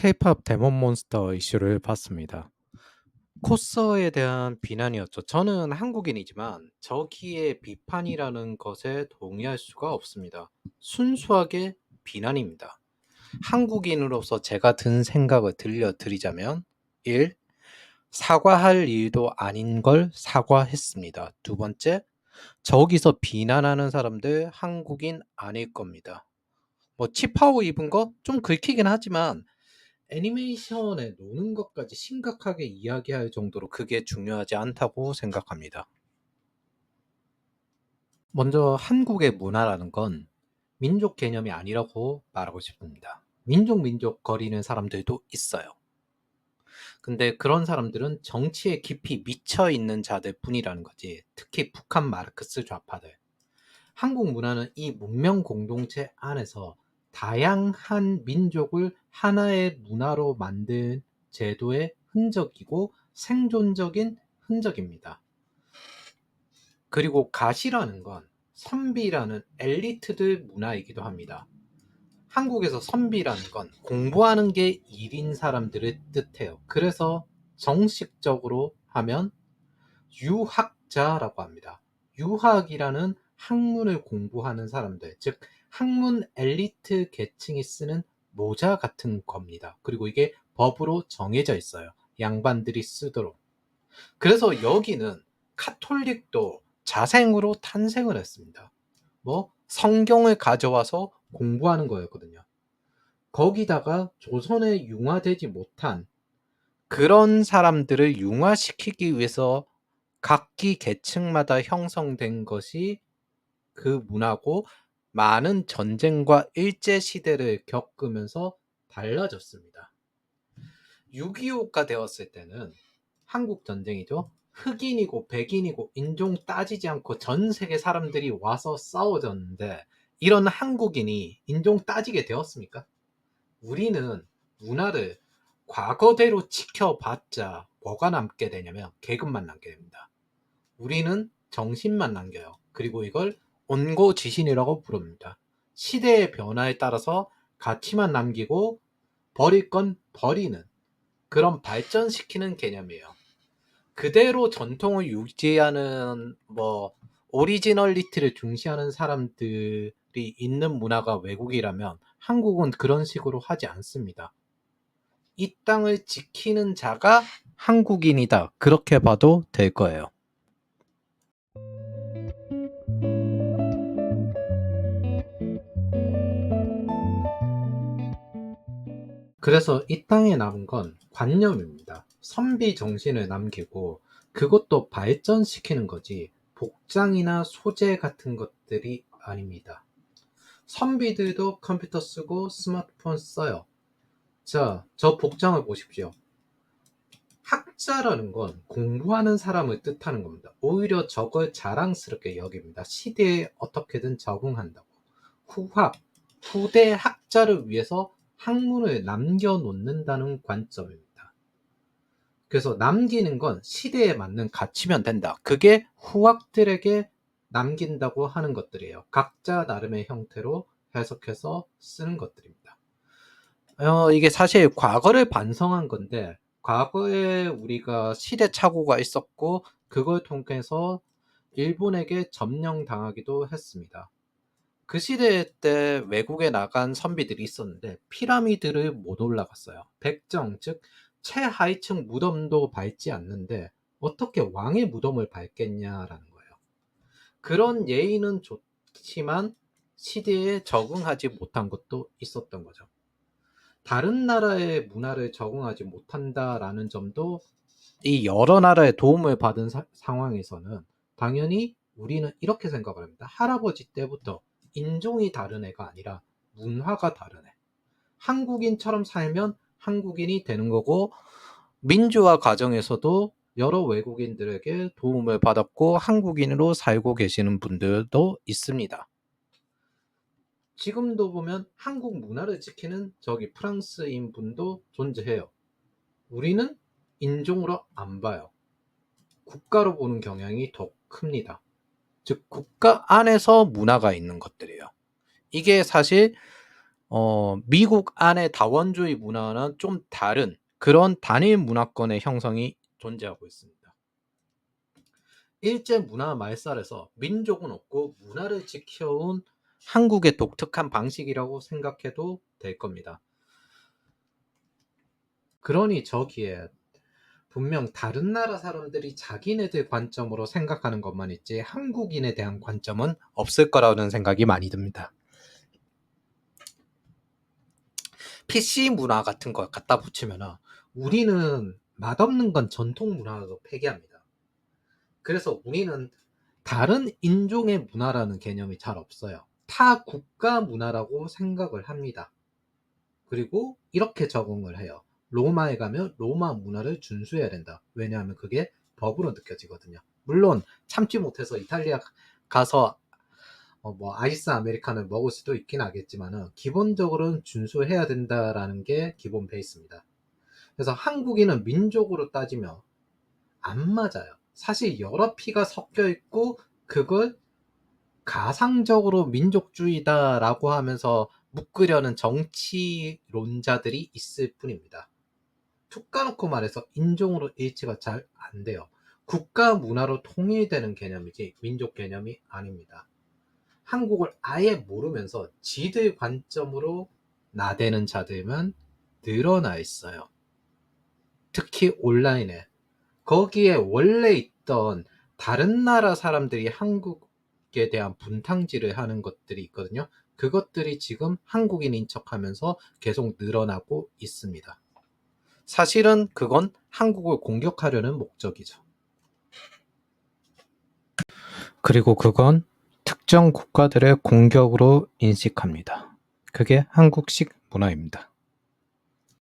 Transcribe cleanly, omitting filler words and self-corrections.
케이팝 데몬몬스터 이슈를 봤습니다. 코스에 대한 비난이었죠. 저는 한국인이지만 저기에 비판이라는 것에 동의할 수가 없습니다. 순수하게 비난입니다. 한국인으로서 제가 든 생각을 들려드리자면 1. 사과할 일도 아닌 걸 사과했습니다. 두 번째, 저기서 비난하는 사람들 한국인 아닐 겁니다. 뭐 치파오 입은 거 좀 긁히긴 하지만 애니메이션에 노는 것까지 심각하게 이야기할 정도로 그게 중요하지 않다고 생각합니다. 먼저 한국의 문화라는 건 민족 개념이 아니라고 말하고 싶습니다. 민족 거리는 사람들도 있어요. 근데 그런 사람들은 정치에 깊이 미쳐 있는 자들 뿐이라는 거지. 특히 북한 마르크스 좌파들. 한국 문화는 이 문명 공동체 안에서 다양한 민족을 하나의 문화로 만든 제도의 흔적이고 생존적인 흔적입니다. 그리고 가시라는 건 선비라는 엘리트들 문화이기도 합니다. 한국에서 선비라는 건 공부하는 게 일인 사람들을 뜻해요. 그래서 정식적으로 하면 유학자라고 합니다. 유학이라는 학문을 공부하는 사람들, 즉 학문 엘리트 계층이 쓰는 모자 같은 겁니다. 그리고 이게 법으로 정해져 있어요. 양반들이 쓰도록. 그래서 여기는 카톨릭도 자생으로 탄생을 했습니다. 뭐 성경을 가져와서 공부하는 거였거든요. 거기다가 조선에 융화되지 못한 그런 사람들을 융화시키기 위해서 각기 계층마다 형성된 것이 그 문화고, 많은 전쟁과 일제시대를 겪으면서 달라졌습니다. 6.25가 되었을 때는 한국전쟁이죠. 흑인이고 백인이고 인종 따지지 않고 전 세계 사람들이 와서 싸워졌는데, 이런 한국인이 인종 따지게 되었습니까? 우리는 문화를 과거대로 지켜봤자 뭐가 남게 되냐면 계급만 남게 됩니다. 우리는 정신만 남겨요. 그리고 이걸 온고지신이라고 부릅니다. 시대의 변화에 따라서 가치만 남기고 버릴 건 버리는, 그런 발전시키는 개념이에요. 그대로 전통을 유지하는 오리지널리티를 중시하는 사람들이 있는 문화가 외국이라면 한국은 그런 식으로 하지 않습니다. 이 땅을 지키는 자가 한국인이다. 그렇게 봐도 될 거예요. 그래서 이 땅에 남은 건 관념입니다. 선비 정신을 남기고 그것도 발전시키는 거지 복장이나 소재 같은 것들이 아닙니다. 선비들도 컴퓨터 쓰고 스마트폰 써요. 자, 저 복장을 보십시오. 학자라는 건 공부하는 사람을 뜻하는 겁니다. 오히려 저걸 자랑스럽게 여깁니다. 시대에 어떻게든 적응한다고. 후대 학자를 위해서 학문을 남겨놓는다는 관점입니다. 그래서 남기는 건 시대에 맞는 가치면 된다. 그게 후학들에게 남긴다고 하는 것들이에요. 각자 나름의 형태로 해석해서 쓰는 것들입니다. 이게 사실 과거를 반성한 건데, 과거에 우리가 시대착오가 있었고 그걸 통해서 일본에게 점령당하기도 했습니다. 그 시대 때 외국에 나간 선비들이 있었는데 피라미드를 못 올라갔어요. 백정, 즉 최하위층 무덤도 밟지 않는데 어떻게 왕의 무덤을 밟겠냐라는 거예요. 그런 예의는 좋지만 시대에 적응하지 못한 것도 있었던 거죠. 다른 나라의 문화를 적응하지 못한다라는 점도, 이 여러 나라의 도움을 받은 상황에서는 당연히 우리는 이렇게 생각을 합니다. 할아버지 때부터 인종이 다른 애가 아니라 문화가 다른 애. 한국인처럼 살면 한국인이 되는 거고, 민주화 과정에서도 여러 외국인들에게 도움을 받았고 한국인으로 살고 계시는 분들도 있습니다. 지금도 보면 한국 문화를 지키는 저기 프랑스인 분도 존재해요. 우리는 인종으로 안 봐요. 국가로 보는 경향이 더 큽니다. 즉 국가 안에서 문화가 있는 것들이에요. 이게 사실 미국 안의 다원주의 문화는 좀 다른 그런 단일 문화권의 형성이 존재하고 있습니다. 일제 문화 말살에서 민족은 없고 문화를 지켜온 한국의 독특한 방식이라고 생각해도 될 겁니다. 그러니 저기에 분명 다른 나라 사람들이 자기네들 관점으로 생각하는 것만 있지 한국인에 대한 관점은 없을 거라는 생각이 많이 듭니다. PC 문화 같은 거 갖다 붙이면 우리는 맛없는 건 전통 문화로 폐기합니다. 그래서 우리는 다른 인종의 문화라는 개념이 잘 없어요. 타 국가 문화라고 생각을 합니다. 그리고 이렇게 적응을 해요. 로마에 가면 로마 문화를 준수해야 된다. 왜냐하면 그게 법으로 느껴지거든요. 물론 참지 못해서 이탈리아 가서 뭐 아이스 아메리카노를 먹을 수도 있긴 하겠지만은 기본적으로는 준수해야 된다라는 게 기본 베이스입니다. 그래서 한국인은 민족으로 따지면 안 맞아요. 사실 여러 피가 섞여 있고 그걸 가상적으로 민족주의다라고 하면서 묶으려는 정치론자들이 있을 뿐입니다. 툭 까놓고 말해서 인종으로 일치가 잘 안 돼요. 국가 문화로 통일되는 개념이지 민족 개념이 아닙니다. 한국을 아예 모르면서 지들 관점으로 나대는 자들만 늘어나 있어요. 특히 온라인에. 거기에 원래 있던 다른 나라 사람들이 한국에 대한 분탕질을 하는 것들이 있거든요. 그것들이 지금 한국인인 척하면서 계속 늘어나고 있습니다. 사실은 그건 한국을 공격하려는 목적이죠. 그리고 그건 특정 국가들의 공격으로 인식합니다. 그게 한국식 문화입니다.